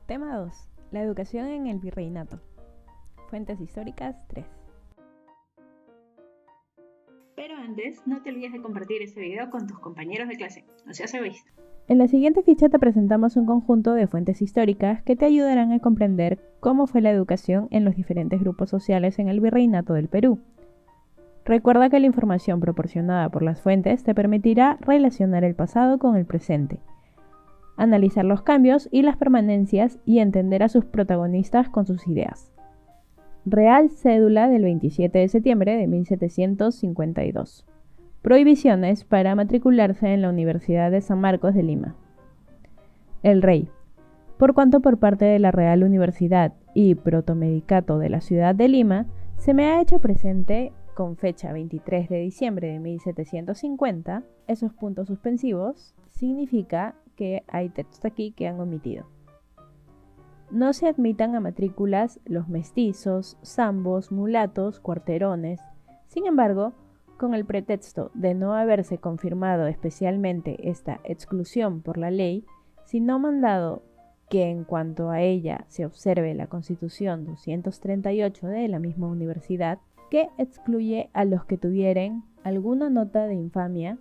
Tema 2. La educación en el virreinato. Fuentes históricas 3. Pero antes, no te olvides de compartir este video con tus compañeros de clase. No seas egoísta. En la siguiente ficha te presentamos un conjunto de fuentes históricas que te ayudarán a comprender cómo fue la educación en los diferentes grupos sociales en el virreinato del Perú. Recuerda que la información proporcionada por las fuentes te permitirá relacionar el pasado con el presente, analizar los cambios y las permanencias y entender a sus protagonistas con sus ideas. Real Cédula del 27 de septiembre de 1752. Prohibiciones para matricularse en la Universidad de San Marcos de Lima. El rey. Por cuanto por parte de la Real Universidad y Protomedicato de la ciudad de Lima se me ha hecho presente con fecha 23 de diciembre de 1750, esos puntos suspensivos significa que hay texto aquí que han omitido. No se admitan a matrículas los mestizos, zambos, mulatos, cuarterones. Sin embargo, con el pretexto de no haberse confirmado especialmente esta exclusión por la ley, sino mandado que en cuanto a ella se observe la Constitución 238 de la misma universidad, que excluye a los que tuvieren alguna nota de infamia,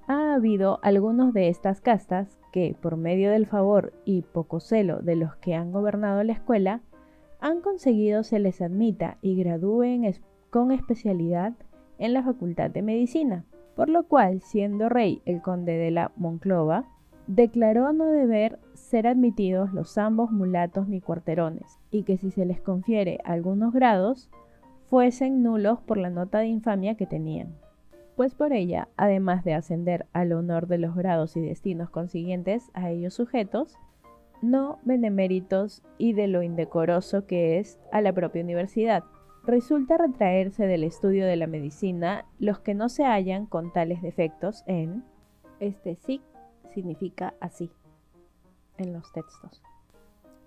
ha habido algunos de estas castas que, por medio del favor y poco celo de los que han gobernado la escuela, han conseguido se les admita y gradúen con especialidad en la Facultad de Medicina, por lo cual, siendo rey el conde de la Monclova, declaró no deber ser admitidos los zambos, mulatos ni cuarterones, y que si se les confiere algunos grados, fuesen nulos por la nota de infamia que tenían, pues por ella, además de ascender al honor de los grados y destinos consiguientes a ellos sujetos, no beneméritos y de lo indecoroso que es a la propia universidad. Resulta retraerse del estudio de la medicina los que no se hallan con tales defectos en sí significa así en los textos.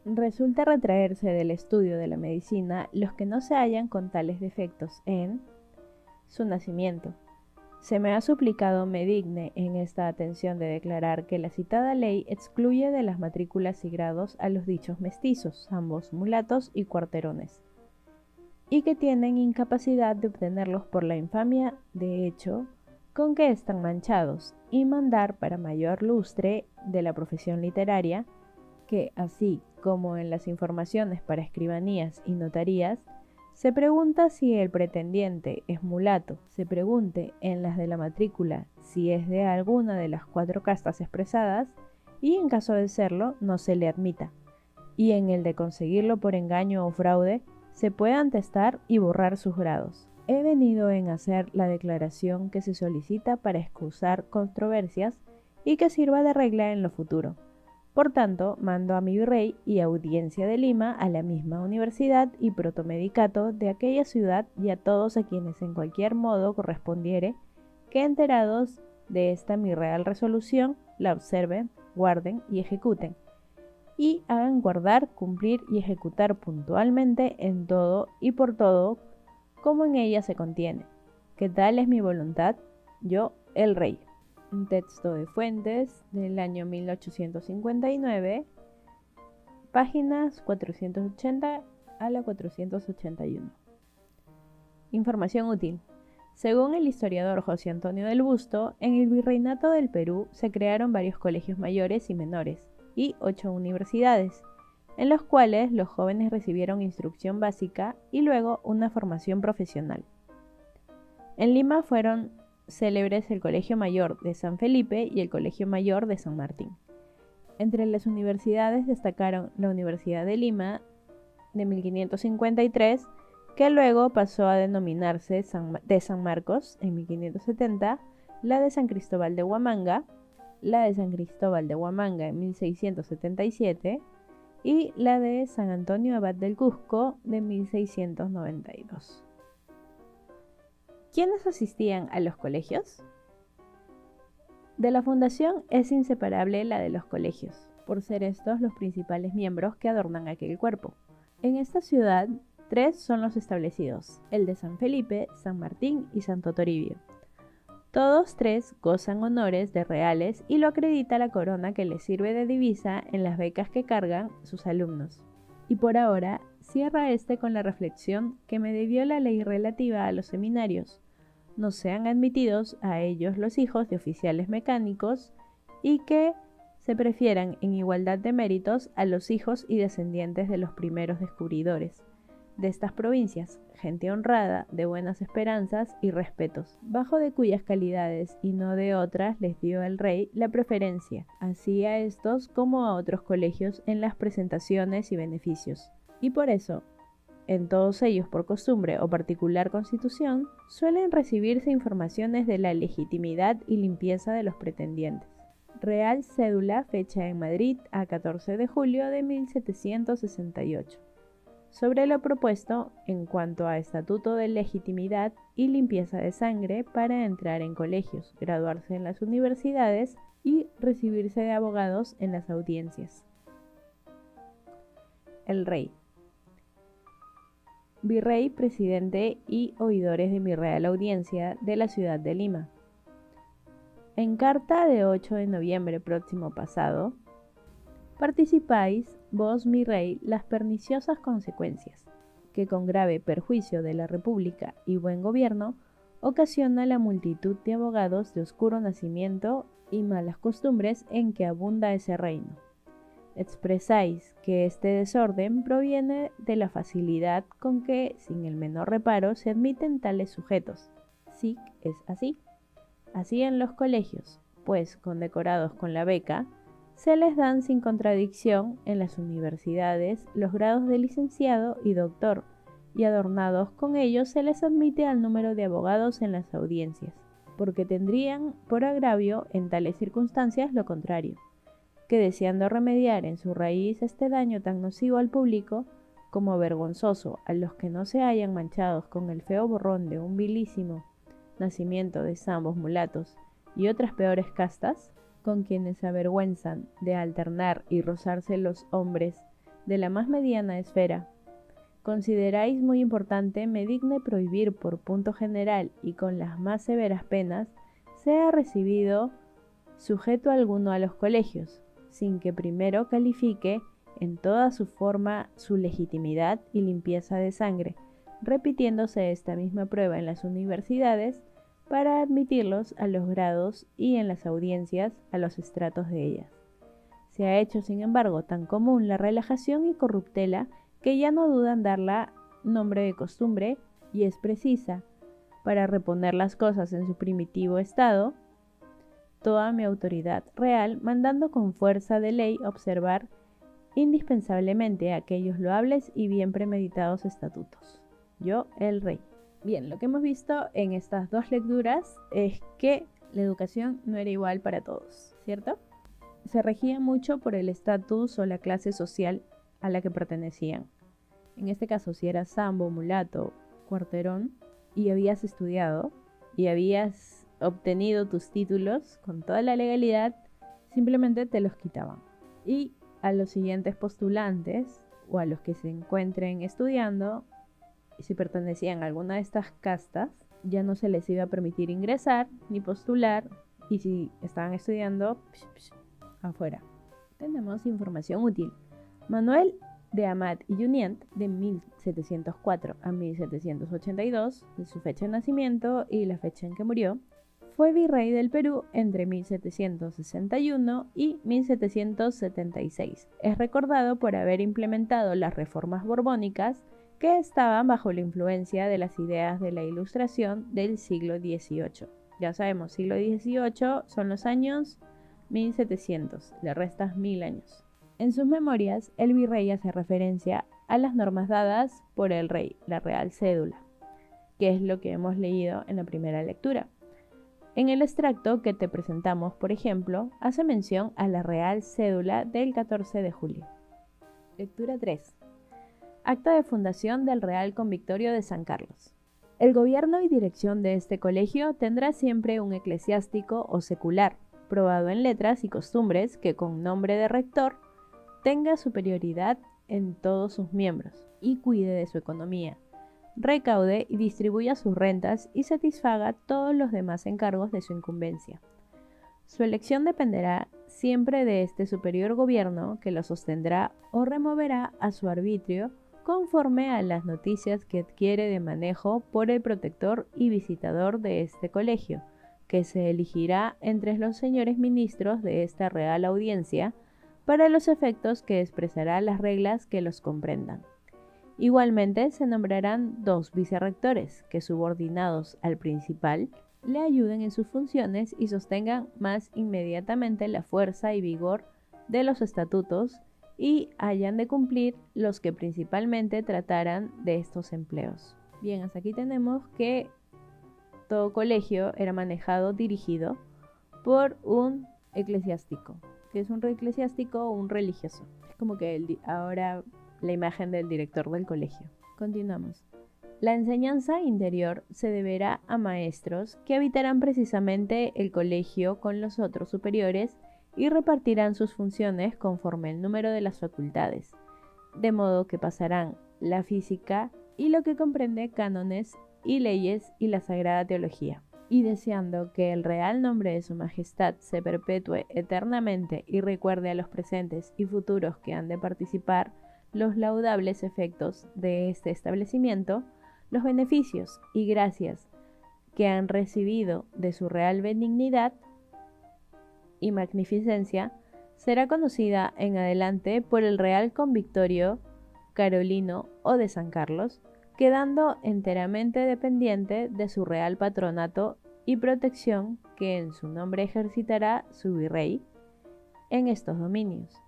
Resulta retraerse del estudio de la medicina los que no se hallan con tales defectos en su nacimiento. Se me ha suplicado me digne en esta atención de declarar que la citada ley excluye de las matrículas y grados a los dichos mestizos, zambos, mulatos y cuarterones, y que tienen incapacidad de obtenerlos por la infamia de hecho con que están manchados, y mandar para mayor lustre de la profesión literaria, que así como en las informaciones para escribanías y notarías, se pregunta si el pretendiente es mulato, se pregunte en las de la matrícula si es de alguna de las 4 castas expresadas, y en caso de serlo, no se le admita, y en el de conseguirlo por engaño o fraude, se puedan testar y borrar sus grados. He venido en hacer la declaración que se solicita para excusar controversias y que sirva de regla en lo futuro. Por tanto, mando a mi virrey y audiencia de Lima a la misma universidad y protomedicato de aquella ciudad y a todos a quienes en cualquier modo correspondiere que enterados de esta mi real resolución la observen, guarden y ejecuten, y hagan guardar, cumplir y ejecutar puntualmente en todo y por todo como en ella se contiene, que tal es mi voluntad, yo, el rey. Un texto de fuentes del año 1859, páginas 480 a la 481. Información útil. Según el historiador José Antonio del Busto, en el Virreinato del Perú se crearon varios colegios mayores y menores y 8 universidades, en los cuales los jóvenes recibieron instrucción básica y luego una formación profesional. En Lima fueron célebres el Colegio Mayor de San Felipe y el Colegio Mayor de San Martín. Entre las universidades destacaron la Universidad de Lima de 1553, que luego pasó a denominarse de San Marcos en 1570, la de San Cristóbal de Huamanga, la de San Cristóbal de Huamanga en 1677 y la de San Antonio Abad del Cusco de 1692. ¿Quiénes asistían a los colegios? De la fundación es inseparable la de los colegios, por ser estos los principales miembros que adornan aquel cuerpo. En esta ciudad, 3 son los establecidos, el de San Felipe, San Martín y Santo Toribio. Todos tres gozan honores de reales y lo acredita la corona que les sirve de divisa en las becas que cargan sus alumnos. Y por ahora, cierra con la reflexión que me debió la ley relativa a los seminarios. No sean admitidos a ellos los hijos de oficiales mecánicos y que se prefieran en igualdad de méritos a los hijos y descendientes de los primeros descubridores de estas provincias, gente honrada, de buenas esperanzas y respetos, bajo de cuyas calidades y no de otras les dio el rey la preferencia, así a estos como a otros colegios en las presentaciones y beneficios. Y por eso, en todos ellos por costumbre o particular constitución, suelen recibirse informaciones de la legitimidad y limpieza de los pretendientes. Real Cédula, fecha en Madrid a 14 de julio de 1768. Sobre lo propuesto en cuanto a estatuto de legitimidad y limpieza de sangre para entrar en colegios, graduarse en las universidades y recibirse de abogados en las audiencias. El rey. Virrey, presidente y oidores de mi Real Audiencia de la ciudad de Lima. En carta de 8 de noviembre próximo pasado, participáis, vos, mi rey, las perniciosas consecuencias que con grave perjuicio de la República y buen gobierno ocasiona la multitud de abogados de oscuro nacimiento y malas costumbres en que abunda ese reino. Expresáis que este desorden proviene de la facilidad con que, sin el menor reparo, se admiten tales sujetos. Sí, es así. Así en los colegios, pues condecorados con la beca, se les dan sin contradicción en las universidades los grados de licenciado y doctor, y adornados con ellos se les admite al número de abogados en las audiencias, porque tendrían por agravio en tales circunstancias lo contrario, que deseando remediar en su raíz este daño tan nocivo al público, como vergonzoso a los que no se hayan manchados con el feo borrón de un vilísimo nacimiento de zambos mulatos y otras peores castas, con quienes se avergüenzan de alternar y rozarse los hombres de la más mediana esfera, consideráis muy importante me digne prohibir por punto general y con las más severas penas sea recibido sujeto alguno a los colegios, sin que primero califique en toda su forma su legitimidad y limpieza de sangre, repitiéndose esta misma prueba en las universidades para admitirlos a los grados y en las audiencias a los estratos de ellas. Se ha hecho, sin embargo, tan común la relajación y corruptela que ya no dudan darla nombre de costumbre y es precisa, para reponer las cosas en su primitivo estado, toda mi autoridad real, mandando con fuerza de ley observar indispensablemente aquellos loables y bien premeditados estatutos. Yo, el rey. Bien, lo que hemos visto en estas dos lecturas es que la educación no era igual para todos, ¿cierto? Se regía mucho por el estatus o la clase social a la que pertenecían. En este caso, si eras zambo, mulato, cuarterón y habías estudiado y habías obtenido tus títulos con toda la legalidad, simplemente te los quitaban. Y a los siguientes postulantes o a los que se encuentren estudiando, si pertenecían a alguna de estas castas, ya no se les iba a permitir ingresar ni postular, y si estaban estudiando, afuera. Tenemos información útil. Manuel de Amat y Junyent, de 1704 a 1782, de su fecha de nacimiento y la fecha en que murió, fue virrey del Perú entre 1761 y 1776. Es recordado por haber implementado las reformas borbónicas que estaban bajo la influencia de las ideas de la Ilustración del siglo XVIII. Ya sabemos, siglo XVIII son los años 1700, le restas 1000 años. En sus memorias, el virrey hace referencia a las normas dadas por el rey, la Real Cédula, que es lo que hemos leído en la primera lectura. En el extracto que te presentamos, por ejemplo, hace mención a la Real Cédula del 14 de julio. Lectura 3. Acta de fundación del Real Convictorio de San Carlos. El gobierno y dirección de este colegio tendrá siempre un eclesiástico o secular, probado en letras y costumbres, que con nombre de rector tenga superioridad en todos sus miembros y cuide de su economía, recaude y distribuya sus rentas y satisfaga todos los demás encargos de su incumbencia. Su elección dependerá siempre de este superior gobierno que lo sostendrá o removerá a su arbitrio conforme a las noticias que adquiere de manejo por el protector y visitador de este colegio, que se elegirá entre los señores ministros de esta Real Audiencia para los efectos que expresará las reglas que los comprendan. Igualmente se nombrarán 2 vicerrectores que, subordinados al principal, le ayuden en sus funciones y sostengan más inmediatamente la fuerza y vigor de los estatutos y hayan de cumplir los que principalmente trataran de estos empleos. Bien, hasta aquí tenemos que todo colegio era dirigido por un eclesiástico. ¿Qué es un eclesiástico o un religioso? Es como que ahora la imagen del director del colegio. Continuamos. La enseñanza interior se deberá a maestros que habitarán precisamente el colegio con los otros superiores y repartirán sus funciones conforme el número de las facultades, de modo que pasarán la física y lo que comprende cánones y leyes y la sagrada teología. Y deseando que el real nombre de su majestad se perpetúe eternamente y recuerde a los presentes y futuros que han de participar los laudables efectos de este establecimiento, los beneficios y gracias que han recibido de su real benignidad y magnificencia, será conocida en adelante por el Real Convictorio Carolino o de San Carlos, quedando enteramente dependiente de su real patronato y protección que en su nombre ejercitará su virrey en estos dominios,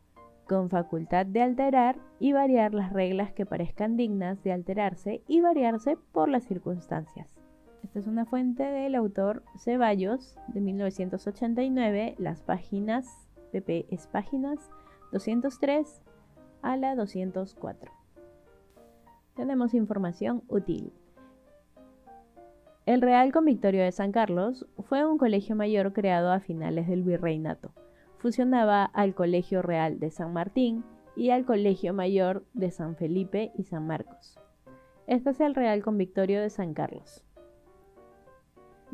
con facultad de alterar y variar las reglas que parezcan dignas de alterarse y variarse por las circunstancias. Esta es una fuente del autor Ceballos de 1989, las páginas, pp. Es páginas 203 a la 204. Tenemos información útil. El Real Convictorio de San Carlos fue un colegio mayor creado a finales del virreinato. Fusionaba al Colegio Real de San Martín y al Colegio Mayor de San Felipe y San Marcos. Este es el Real Convictorio de San Carlos,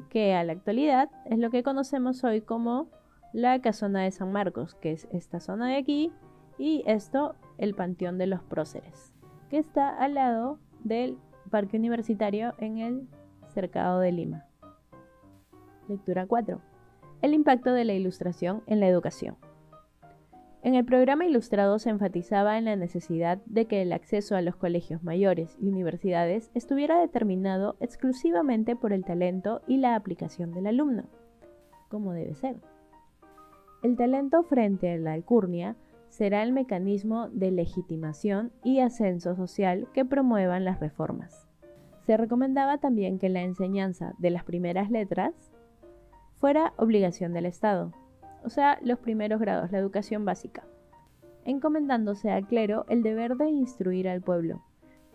que a la actualidad es lo que conocemos hoy como la Casona de San Marcos, que es esta zona de aquí, y esto el Panteón de los Próceres, que está al lado del Parque Universitario en el Cercado de Lima. Lectura 4. El impacto de la ilustración en la educación. En el programa ilustrado se enfatizaba en la necesidad de que el acceso a los colegios mayores y universidades estuviera determinado exclusivamente por el talento y la aplicación del alumno, como debe ser. El talento frente a la alcurnia será el mecanismo de legitimación y ascenso social que promuevan las reformas. Se recomendaba también que la enseñanza de las primeras letras fuera obligación del Estado, o sea, los primeros grados, la educación básica, encomendándose al clero el deber de instruir al pueblo.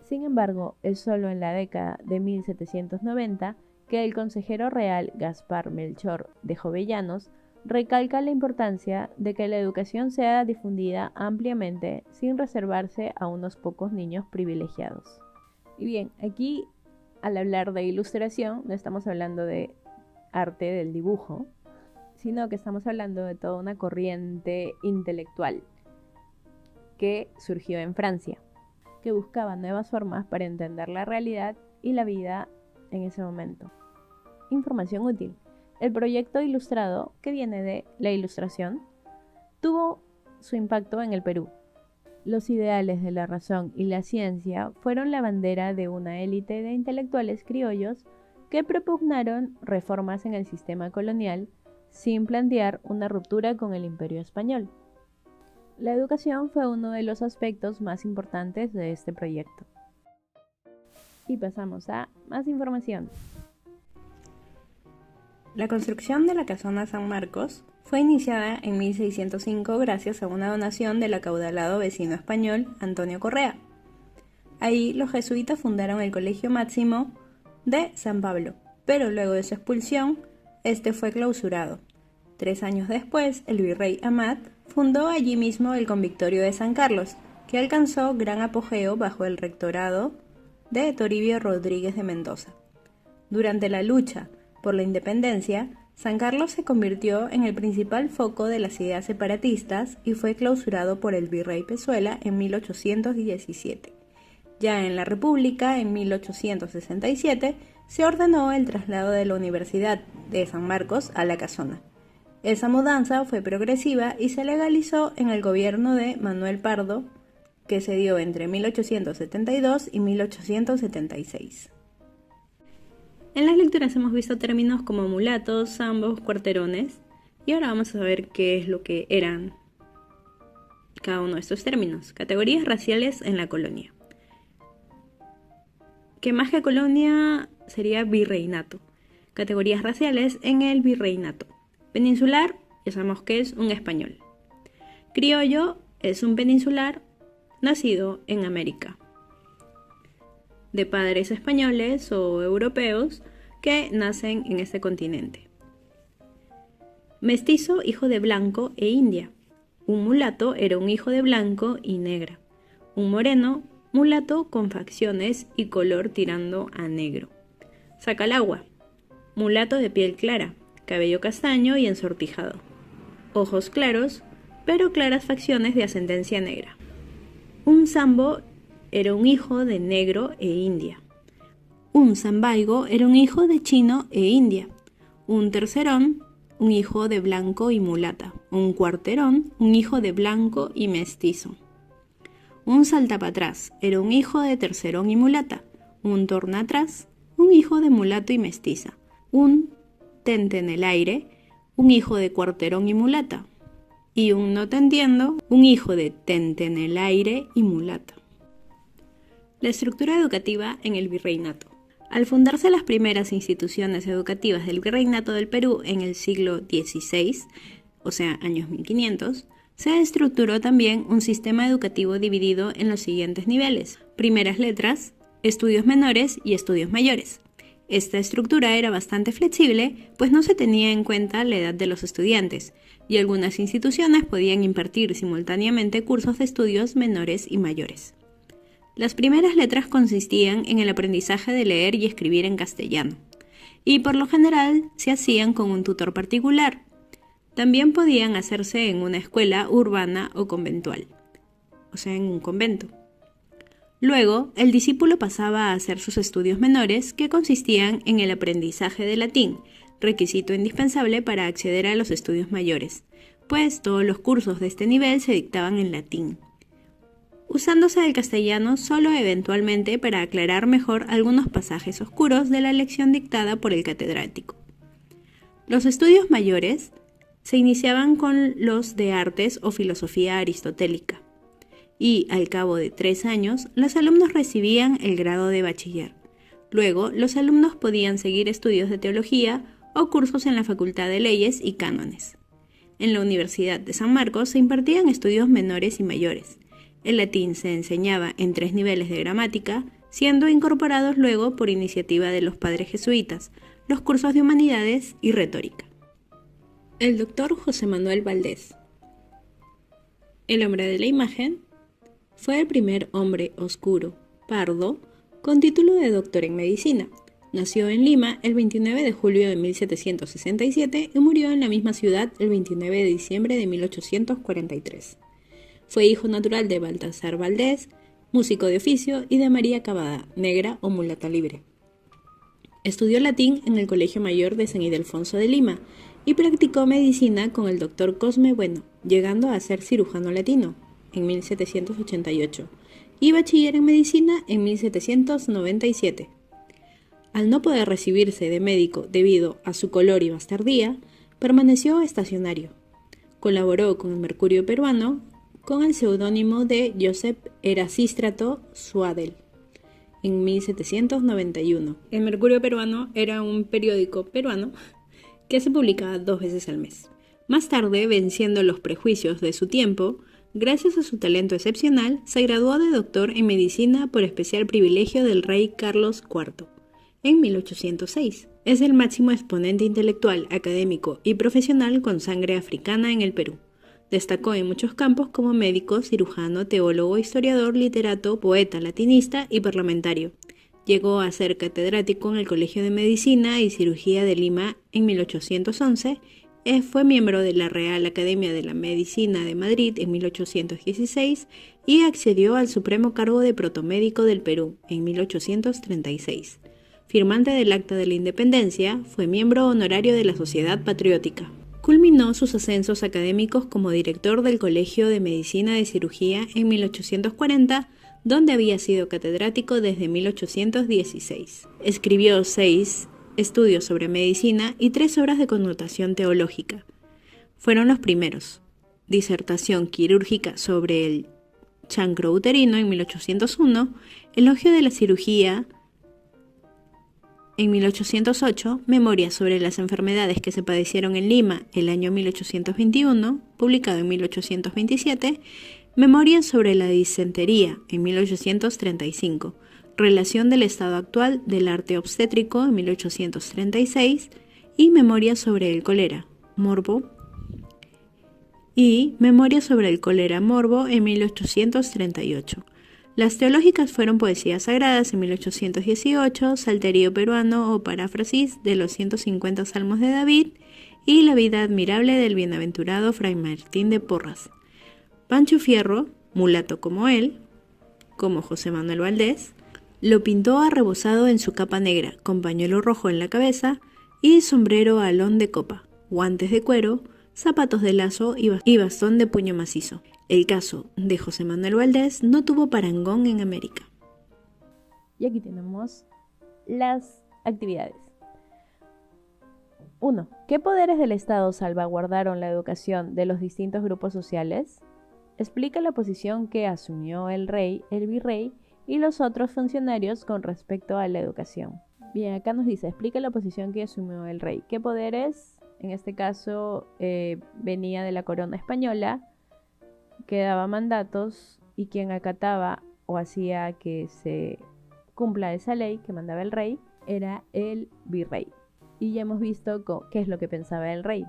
Sin embargo, es solo en la década de 1790 que el consejero real Gaspar Melchor de Jovellanos recalca la importancia de que la educación sea difundida ampliamente sin reservarse a unos pocos niños privilegiados. Y bien, aquí al hablar de ilustración no estamos hablando de arte del dibujo, sino que estamos hablando de toda una corriente intelectual que surgió en Francia, que buscaba nuevas formas para entender la realidad y la vida en ese momento. Información útil. El proyecto ilustrado, que viene de la Ilustración, tuvo su impacto en el Perú. Los ideales de la razón y la ciencia fueron la bandera de una élite de intelectuales criollos que propugnaron reformas en el sistema colonial sin plantear una ruptura con el Imperio español. La educación fue uno de los aspectos más importantes de este proyecto. Y pasamos a más información. La construcción de la Casona San Marcos fue iniciada en 1605 gracias a una donación del acaudalado vecino español Antonio Correa. Ahí los jesuitas fundaron el Colegio Máximo de San Pablo, pero luego de su expulsión, este fue clausurado. 3 años después, el virrey Amat fundó allí mismo el Convictorio de San Carlos, que alcanzó gran apogeo bajo el rectorado de Toribio Rodríguez de Mendoza. Durante la lucha por la independencia, San Carlos se convirtió en el principal foco de las ideas separatistas y fue clausurado por el virrey Pezuela en 1817. Ya en la República, en 1867, se ordenó el traslado de la Universidad de San Marcos a La Casona. Esa mudanza fue progresiva y se legalizó en el gobierno de Manuel Pardo, que se dio entre 1872 y 1876. En las lecturas hemos visto términos como mulatos, zambos, cuarterones, y ahora vamos a ver qué es lo que eran cada uno de estos términos. Categorías raciales en la colonia. Que más que colonia sería virreinato. Categorías raciales en el virreinato. Peninsular, ya sabemos que es un español. Criollo es un peninsular nacido en América, de padres españoles o europeos que nacen en este continente. Mestizo, hijo de blanco e india. Un mulato era un hijo de blanco y negra. Un moreno, mulato con facciones y color tirando a negro. Sacalagua, mulato de piel clara, cabello castaño y ensortijado. Ojos claros, pero claras facciones de ascendencia negra. Un zambo era un hijo de negro e india. Un zambaigo era un hijo de chino e india. Un tercerón, un hijo de blanco y mulata. Un cuarterón, un hijo de blanco y mestizo. Un saltapatrás era un hijo de tercerón y mulata. Un tornatrás, un hijo de mulato y mestiza. Un tentenelaire, un hijo de cuarterón y mulata. Y un no te entiendo, un hijo de tentenelaire y mulata. La estructura educativa en el virreinato. Al fundarse las primeras instituciones educativas del virreinato del Perú en el siglo XVI, o sea, años 1500, se estructuró también un sistema educativo dividido en los siguientes niveles: primeras letras, estudios menores y estudios mayores. Esta estructura era bastante flexible, pues no se tenía en cuenta la edad de los estudiantes, y algunas instituciones podían impartir simultáneamente cursos de estudios menores y mayores. Las primeras letras consistían en el aprendizaje de leer y escribir en castellano, y por lo general se hacían con un tutor particular. También podían hacerse en una escuela urbana o conventual, o sea, en un convento. Luego, el discípulo pasaba a hacer sus estudios menores, que consistían en el aprendizaje de latín, requisito indispensable para acceder a los estudios mayores, pues todos los cursos de este nivel se dictaban en latín, usándose del castellano solo eventualmente para aclarar mejor algunos pasajes oscuros de la lección dictada por el catedrático. Los estudios mayores se iniciaban con los de artes o filosofía aristotélica, y al cabo de 3 años los alumnos recibían el grado de bachiller. Luego, los alumnos podían seguir estudios de teología o cursos en la Facultad de Leyes y Cánones. En la Universidad de San Marcos se impartían estudios menores y mayores. El latín se enseñaba en 3 niveles de gramática, siendo incorporados luego por iniciativa de los padres jesuitas, los cursos de humanidades y retórica. El doctor José Manuel Valdés, el hombre de la imagen, fue el primer hombre oscuro, pardo, con título de doctor en medicina. Nació en Lima el 29 de julio de 1767 y murió en la misma ciudad el 29 de diciembre de 1843. Fue hijo natural de Baltasar Valdés, músico de oficio, y de María Cavada, negra o mulata libre. Estudió latín en el Colegio Mayor de San Ildefonso de Lima y practicó medicina con el doctor Cosme Bueno, llegando a ser cirujano latino en 1788 y bachiller en medicina en 1797. Al no poder recibirse de médico debido a su color y bastardía, permaneció estacionario. Colaboró con el Mercurio Peruano con el seudónimo de Josep Erasístrato Suadel en 1791. El Mercurio Peruano era un periódico peruano que se publicaba 2 veces al mes. Más tarde, venciendo los prejuicios de su tiempo, gracias a su talento excepcional, se graduó de doctor en medicina por especial privilegio del rey Carlos IV en 1806. Es el máximo exponente intelectual, académico y profesional con sangre africana en el Perú. Destacó en muchos campos como médico, cirujano, teólogo, historiador, literato, poeta, latinista y parlamentario. Llegó a ser catedrático en el Colegio de Medicina y Cirugía de Lima en 1811. Fue miembro de la Real Academia de la Medicina de Madrid en 1816 y accedió al supremo cargo de protomédico del Perú en 1836. Firmante del Acta de la Independencia, fue miembro honorario de la Sociedad Patriótica. Culminó sus ascensos académicos como director del Colegio de Medicina de Cirugía en 1840, donde había sido catedrático desde 1816. Escribió 6 estudios sobre medicina y 3 obras de connotación teológica. Fueron los primeros: disertación quirúrgica sobre el chancro uterino en 1801, elogio de la cirugía en 1808, Memorias sobre las enfermedades que se padecieron en Lima el año 1821, publicado en 1827, Memorias sobre la disentería en 1835, Relación del estado actual del arte obstétrico en 1836 y Memorias sobre el cólera, morbo en 1838. Las teológicas fueron Poesías sagradas en 1818, Salterio peruano o paráfrasis de los 150 salmos de David y La vida admirable del bienaventurado Fray Martín de Porras. Pancho Fierro, mulato como él, como José Manuel Valdés, lo pintó arrebozado en su capa negra, con pañuelo rojo en la cabeza y sombrero alón de copa, guantes de cuero, zapatos de lazo y bastón de puño macizo. El caso de José Manuel Valdés no tuvo parangón en América. Y aquí tenemos las actividades. 1. ¿Qué poderes del Estado salvaguardaron la educación de los distintos grupos sociales? Explica la posición que asumió el rey, el virrey y los otros funcionarios con respecto a la educación. Bien, acá nos dice, explica la posición que asumió el rey. ¿Qué poderes? En este caso venía de la corona española, que daba mandatos y quien acataba o hacía que se cumpla esa ley que mandaba el rey era el virrey. Y ya hemos visto qué es lo que pensaba el rey,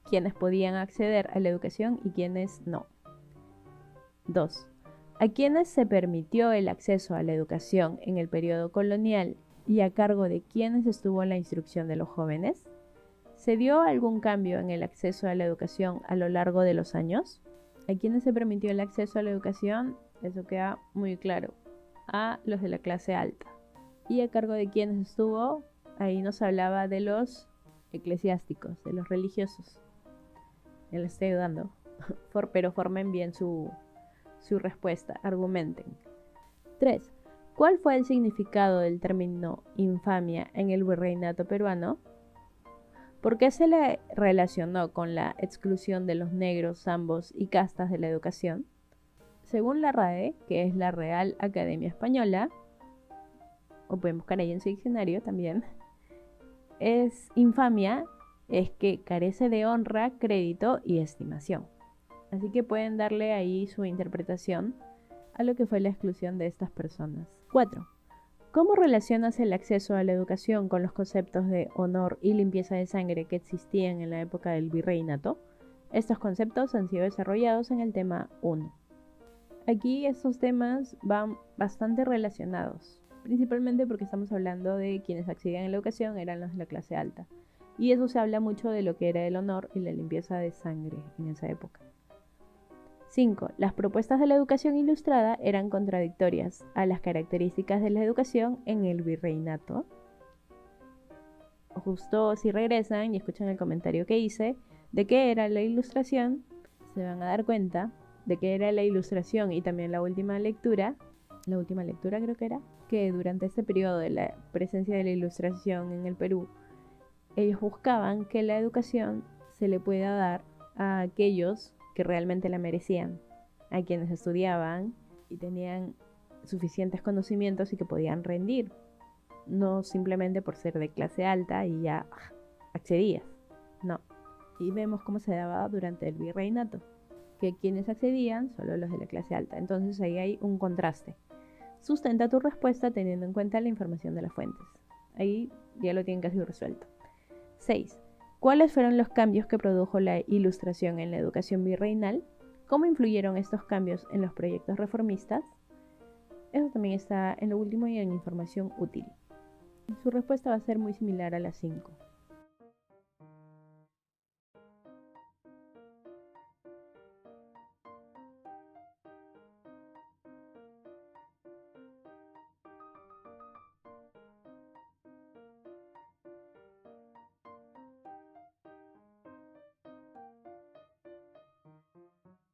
quiénes podían acceder a la educación y quiénes no. 2. ¿A quiénes se permitió el acceso a la educación en el periodo colonial y a cargo de quiénes estuvo la instrucción de los jóvenes? ¿Se dio algún cambio en el acceso a la educación a lo largo de los años? ¿A quiénes se permitió el acceso a la educación? Eso queda muy claro. A los de la clase alta. ¿Y a cargo de quiénes estuvo? Ahí nos hablaba de los eclesiásticos, de los religiosos. Ya les estoy ayudando. Pero formen bien su respuesta, argumenten. 3. ¿Cuál fue el significado del término infamia en el virreinato peruano? ¿Por qué se le relacionó con la exclusión de los negros, zambos y castas de la educación? Según la RAE, que es la Real Academia Española, o pueden buscar ahí en su diccionario también, es infamia, es que carece de honra, crédito y estimación. Así que pueden darle ahí su interpretación a lo que fue la exclusión de estas personas. 4. ¿Cómo relacionas el acceso a la educación con los conceptos de honor y limpieza de sangre que existían en la época del virreinato? Estos conceptos han sido desarrollados en el tema 1. Aquí estos temas van bastante relacionados, principalmente porque estamos hablando de quienes accedían a la educación eran los de la clase alta. Y eso se habla mucho de lo que era el honor y la limpieza de sangre en esa época. 5. Las propuestas de la educación ilustrada eran contradictorias a las características de la educación en el virreinato. Justo si regresan y escuchan el comentario que hice de qué era la ilustración, se van a dar cuenta de qué era la ilustración y también la última lectura creo que era, que durante este periodo de la presencia de la ilustración en el Perú, ellos buscaban que la educación se le pueda dar a aquellos que realmente la merecían, a quienes estudiaban y tenían suficientes conocimientos y que podían rendir, no simplemente por ser de clase alta y ya accedías, no. Y vemos cómo se daba durante el virreinato, que quienes accedían solo los de la clase alta. Entonces ahí hay un contraste. Sustenta tu respuesta teniendo en cuenta la información de las fuentes. Ahí ya lo tienen casi resuelto. 6. ¿Cuáles fueron los cambios que produjo la ilustración en la educación virreinal? ¿Cómo influyeron estos cambios en los proyectos reformistas? Eso también está en lo último y en información útil. Su respuesta va a ser muy similar a las 5.